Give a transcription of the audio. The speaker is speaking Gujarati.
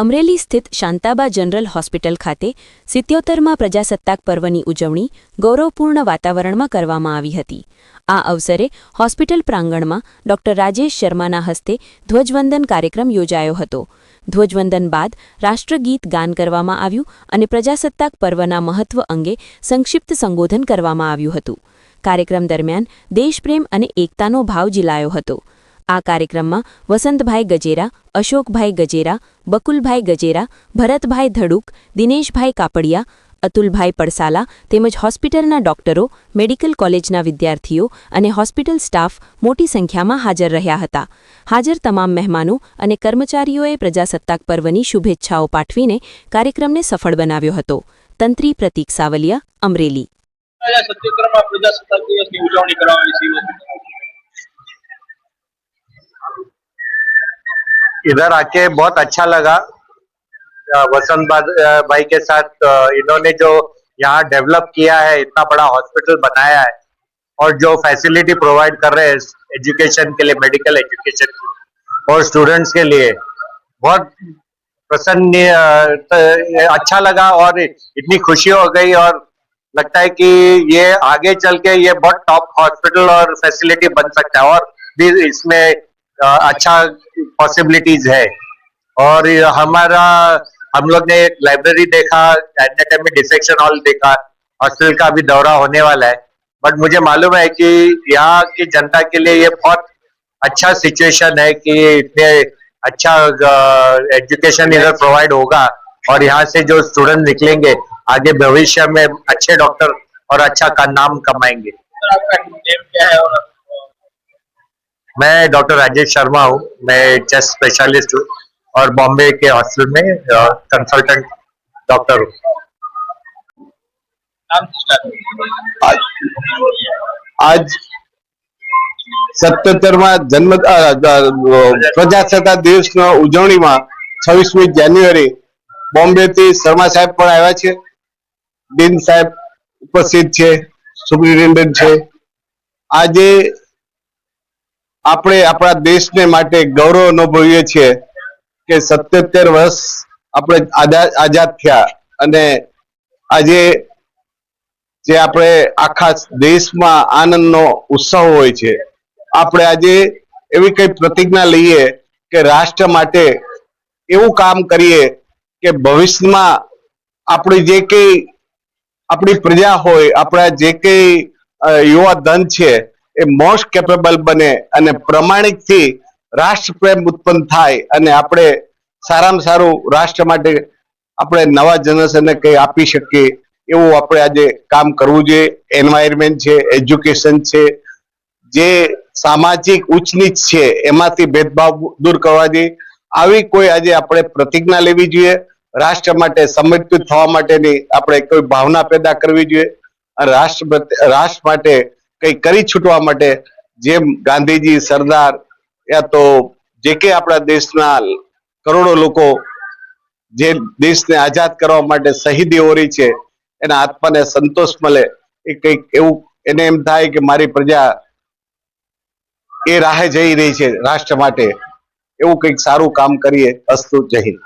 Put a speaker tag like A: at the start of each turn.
A: અમરેલી સ્થિત શાંતાબા જનરલ હોસ્પિટલ ખાતે 77મા પ્રજાસત્તાક પર્વની ઉજવણી ગૌરવપૂર્ણ વાતાવરણમાં કરવામાં આવી હતી। આ અવસરે હોસ્પિટલ પ્રાંગણમાં ડોક્ટર રાજેશ શર્માના હસ્તે ધ્વજવંદન કાર્યક્રમ યોજાયો હતો। ધ્વજવંદન બાદ રાષ્ટ્રગીત ગાન કરવામાં આવ્યું અને પ્રજાસત્તાક પર્વના મહત્વ અંગે સંક્ષિપ્ત સંબોધન કરવામાં આવ્યું હતું। કાર્યક્રમ દરમિયાન દેશપ્રેમ અને એકતાનો ભાવ જીલાયો હતો। આ કાર્યક્રમમાં વસંતભાઈ ગજેરા, અશોકભાઈ ગજેરા, બકુલભાઈ ગજેરા, ભરતભાઈ ધડુક, દિનેશભાઈ કાપડિયા, અતુલભાઈ પડસાલા તેમજ હોસ્પિટલના ડોક્ટરો, મેડિકલ કોલેજના વિદ્યાર્થીઓ અને હોસ્પિટલ સ્ટાફ મોટી સંખ્યામાં હાજર રહ્યા હતા। હાજર તમામ મહેમાનો અને કર્મચારીઓએ પ્રજાસત્તાક પર્વની શુભેચ્છાઓ પાઠવીને કાર્યક્રમને સફળ બનાવ્યો હતો। તંત્રી પ્રતીક સાવલિયા, અમરેલી।
B: प्रजासत्ताक दिवस की उजवणी
C: इधर आके बहुत अच्छा लगा। वसंत भाई के साथ इन्होंने जो यहाँ डेवलप किया है, इतना बड़ा हॉस्पिटल बनाया है और जो फैसिलिटी प्रोवाइड कर रहे हैं एजुकेशन के लिए, मेडिकल एजुकेशन और स्टूडेंट्स के लिए, बहुत प्रसन्न अच्छा लगा और इतनी खुशी हो गई और लगता है कि ये आगे चल के ये बहुत टॉप हॉस्पिटल और फैसिलिटी बन सकता है और भी इसमें अच्छा पॉसिबिलिटीज है। और हमारा हम लोग ने एक लाइब्रेरी देखा, एनाटॉमी डिसेक्शन हॉल देखा, हॉस्पिटल का भी दौरा होने वाला है। बट मुझे मालूम है कि यहाँ की जनता के लिए ये बहुत अच्छा सिचुएशन है कि इतने अच्छा एजुकेशन इधर प्रोवाइड होगा और यहाँ से जो स्टूडेंट निकलेंगे आगे भविष्य में अच्छे डॉक्टर और अच्छा का नाम कमाएंगे।
B: आपका नेम क्या है? और
C: मैं डॉक्टर राजेश शर्मा हूँ। मैं चेस्ट स्पेशलिस्ट हूँ और बॉम्बे के हॉस्पिटल में कंसल्टेंट डॉक्टर हूँ।
D: आज 77મા જન્મ પ્રજાસત્તાક દિવસનો ઉજવણીમાં 26મી જાન્યુઆરી બોમ્બેથી શર્મા સાહેબ પણ આવ્યા છે, ડીન સાહેબ ઉપસ્થિત છે, સુપ્રિન્ટેન્ડન્ટ છે। આજે આપણે આપણા દેશને માટે ગૌરવ અનુભવીએ છીએ કે 77 વર્ષ આપણે આઝાદ થયા અને આજે જે આપણે આખા દેશમાં આનંદનો ઉત્સવ હોય છે, આપણે આજે એવી કઈ પ્રતિજ્ઞા લઈએ કે રાષ્ટ્ર માટે એવું કામ કરીએ કે ભવિષ્યમાં આપણી જે કઈ આપણી પ્રજા હોય, આપણા જે કઈ યુવા ધન છે એ મોસ્ટ કેપેબલ બને અને પ્રમાણિકથી રાષ્ટ્રપ્રેમ ઉત્પન્ન થાય અને આપણે સારામાં સારું રાષ્ટ્ર માટે આપણે નવા જનરેશનને કંઈ આપી શકીએ એવું આપણે આજે કામ કરવું જોઈએ। એન્વાયરમેન્ટ છે, એજ્યુકેશન છે, જે સામાજિક ઉચ્ચ નીચ છે એમાંથી ભેદભાવ દૂર કરવા જોઈએ। આવી કોઈ આજે આપણે પ્રતિજ્ઞા લેવી જોઈએ। રાષ્ટ્ર માટે સમર્પિત થવા માટેની આપણે કોઈ ભાવના પેદા કરવી જોઈએ અને રાષ્ટ્ર માટે કંઈ કરી છૂટવા માટે જેમ ગાંધીજી, સરદાર યા તો જે કે આપણા દેશના કરોડો લોકો જે દેશને આઝાદ કરવા માટે શહીદી ઓરી છે, એના આત્માને સંતોષ મળે, એ કંઈક એવું એને એમ થાય કે મારી પ્રજા એ રાહે જઈ રહી છે રાષ્ટ્ર માટે, એવું કંઈક સારું કામ કરીએ। અસ્તુ, જય હિન્દ।